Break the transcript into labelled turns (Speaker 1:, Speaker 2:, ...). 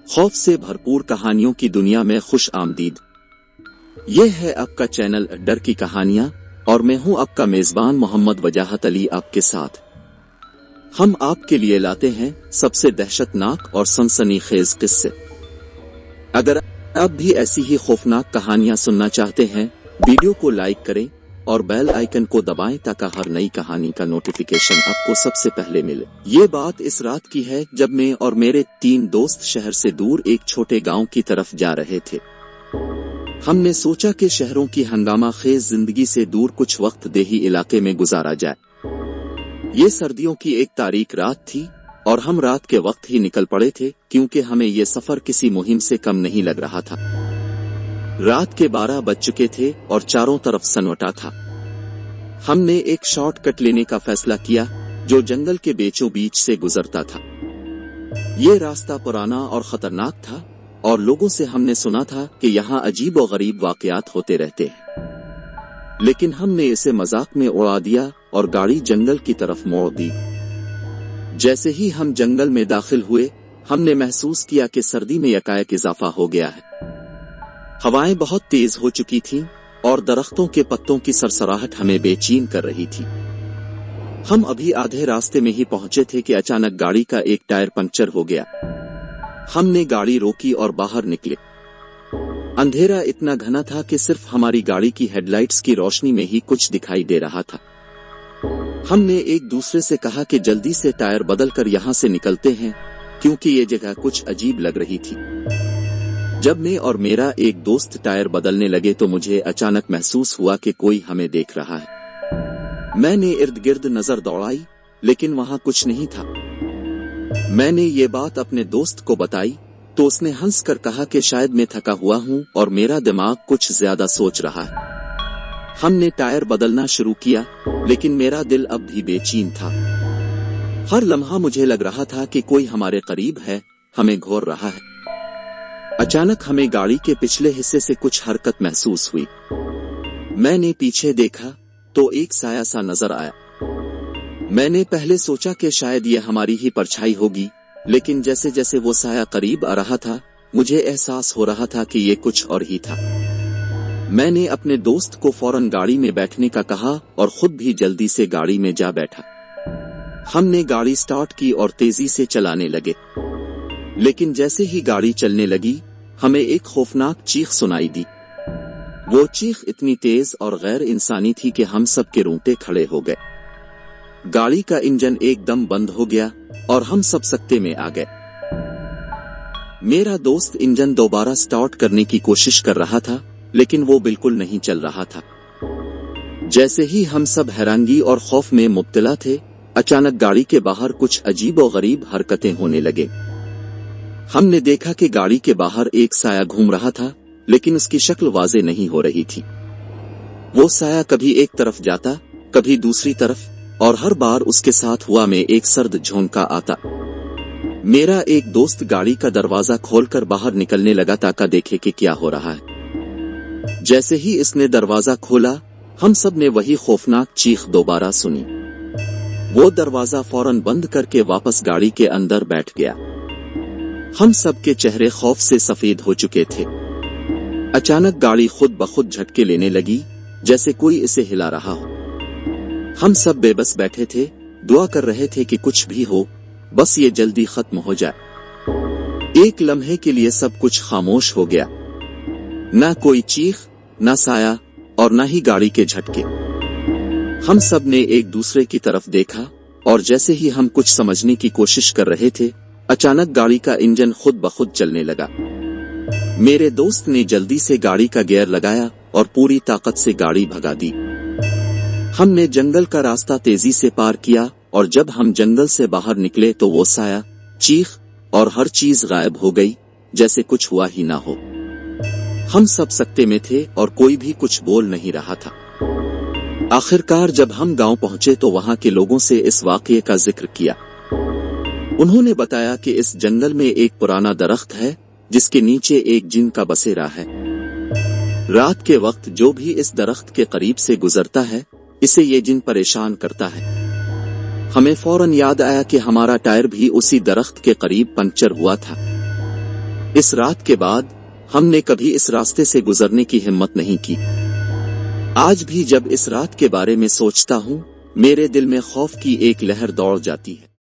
Speaker 1: खौफ से भरपूर कहानियों की दुनिया में खुश आमदीद। ये है आपका चैनल डर की कहानियां और मैं हूं आपका मेजबान मोहम्मद वजाहत अली आपके साथ। हम आपके लिए लाते हैं सबसे दहशतनाक और सनसनीखेज किस्से। अगर आप भी ऐसी ही खौफनाक कहानियां सुनना चाहते हैं, वीडियो को लाइक करें और बेल आइकन को दबाएं ताकि हर नई कहानी का नोटिफिकेशन आपको सबसे पहले मिले। ये बात इस रात की है जब मैं और मेरे 3 दोस्त शहर से दूर एक छोटे गांव की तरफ जा रहे थे। हमने सोचा कि शहरों की हंगामा खेज जिंदगी से दूर कुछ वक्त देही इलाके में गुजारा जाए। ये सर्दियों की एक तारीख रात थी और हम रात के वक्त ही निकल पड़े थे क्योंकि हमें ये सफर किसी मुहिम से कम नहीं लग रहा था। रात के 12 बज चुके थे और चारों तरफ सन्नाटा था। हमने एक शॉर्टकट लेने का फैसला किया जो जंगल के बीचों बीच से गुजरता था। ये रास्ता पुराना और खतरनाक था और लोगों से हमने सुना था कि यहाँ अजीब और गरीब वाकयात होते रहते हैं, लेकिन हमने इसे मजाक में उड़ा दिया और गाड़ी जंगल की तरफ मोड़ दी। जैसे ही हम जंगल में दाखिल हुए, हमने महसूस किया कि सर्दी में यकायक इजाफा हो गया है। हवाएं बहुत तेज हो चुकी थीं और दरख्तों के पत्तों की सरसराहट हमें बेचैन कर रही थी। हम अभी आधे रास्ते में ही पहुंचे थे कि अचानक गाड़ी का एक टायर पंक्चर हो गया। हमने गाड़ी रोकी और बाहर निकले। अंधेरा इतना घना था कि सिर्फ हमारी गाड़ी की हेडलाइट्स की रोशनी में ही कुछ दिखाई दे रहा था। हमने एक दूसरे से कहा कि जल्दी से टायर बदलकर यहाँ से निकलते हैं क्योंकि ये जगह कुछ अजीब लग रही थी। जब मैं और मेरा एक दोस्त टायर बदलने लगे तो मुझे अचानक महसूस हुआ कि कोई हमें देख रहा है। मैंने इर्द गिर्द नजर दौड़ाई लेकिन वहां कुछ नहीं था। मैंने ये बात अपने दोस्त को बताई तो उसने हंसकर कहा कि शायद मैं थका हुआ हूं और मेरा दिमाग कुछ ज्यादा सोच रहा है। हमने टायर बदलना शुरू किया लेकिन मेरा दिल अब भी बेचैन था। हर लम्हा मुझे लग रहा था कि कोई हमारे करीब है, हमें घोर रहा है। अचानक हमें गाड़ी के पिछले हिस्से से कुछ हरकत महसूस हुई। मैंने पीछे देखा तो एक साया सा नजर आया। मैंने पहले सोचा कि शायद ये हमारी ही परछाई होगी, लेकिन जैसे जैसे वो साया करीब आ रहा था, मुझे एहसास हो रहा था कि ये कुछ और ही था। मैंने अपने दोस्त को फौरन गाड़ी में बैठने का कहा और खुद भी जल्दी से गाड़ी में जा बैठा। हमने गाड़ी स्टार्ट की और तेजी से चलाने लगे, लेकिन जैसे ही गाड़ी चलने लगी, हमें एक खौफनाक चीख सुनाई दी। वो चीख इतनी तेज और गैर इंसानी थी कि हम सब के रोंगटे खड़े हो गए। गाड़ी का इंजन एकदम बंद हो गया और हम सब सकते में आ गए। मेरा दोस्त इंजन दोबारा स्टार्ट करने की कोशिश कर रहा था, लेकिन वो बिल्कुल नहीं चल रहा था। जैसे ही हम सब हैरानगी और खौफ में मुब्तला थे, अचानक गाड़ी के बाहर कुछ अजीब और गरीब हरकतें होने लगे। हमने देखा कि गाड़ी के बाहर एक साया घूम रहा था, लेकिन उसकी शक्ल वाज़े नहीं हो रही थी। वो साया कभी एक तरफ जाता, कभी दूसरी तरफ, और हर बार उसके साथ हुआ में एक सर्द झोंका आता। मेरा एक दोस्त गाड़ी का दरवाजा खोलकर बाहर निकलने लगा ताकि देखे कि क्या हो रहा है। जैसे ही इसने दरवाजा खोला, हम सब ने वही खौफनाक चीख दोबारा सुनी। वो दरवाजा फौरन बंद करके वापस गाड़ी के अंदर बैठ गया। हम सब के चेहरे खौफ से सफेद हो चुके थे। अचानक गाड़ी खुद ब खुद झटके लेने लगी, जैसे कोई इसे हिला रहा हो। हम सब बेबस बैठे थे, दुआ कर रहे थे कि कुछ भी हो, बस ये जल्दी खत्म हो जाए। एक लम्हे के लिए सब कुछ खामोश हो गया। ना कोई चीख, ना साया और ना ही गाड़ी के झटके। हम सब ने एक दूसरे की तरफ देखा और जैसे ही हम कुछ समझने की कोशिश कर रहे थे, अचानक गाड़ी का इंजन खुद ब खुद चलने लगा। मेरे दोस्त ने जल्दी से गाड़ी का गियर लगाया और पूरी ताकत से गाड़ी भगा दी। हमने जंगल का रास्ता तेजी से पार किया और जब हम जंगल से बाहर निकले तो वो साया, चीख और हर चीज गायब हो गई, जैसे कुछ हुआ ही ना हो। हम सब सकते में थे और कोई भी कुछ बोल नहीं रहा था। आखिरकार जब हम गांव पहुंचे तो वहां के लोगों से इस वाकये का जिक्र किया। उन्होंने बताया कि इस जंगल में एक पुराना दरख्त है जिसके नीचे एक जिन का बसेरा है। रात के वक्त जो भी इस दरख्त के करीब से गुजरता है, इसे ये जिन परेशान करता है। हमें फौरन याद आया कि हमारा टायर भी उसी दरख्त के करीब पंक्चर हुआ था। اس رات کے بعد ہم نے کبھی اس راستے سے گزرنے کی ہمت نہیں کی۔ آج بھی جب اس رات کے بارے میں سوچتا ہوں میرے دل میں خوف کی ایک لہر دوڑ جاتی ہے۔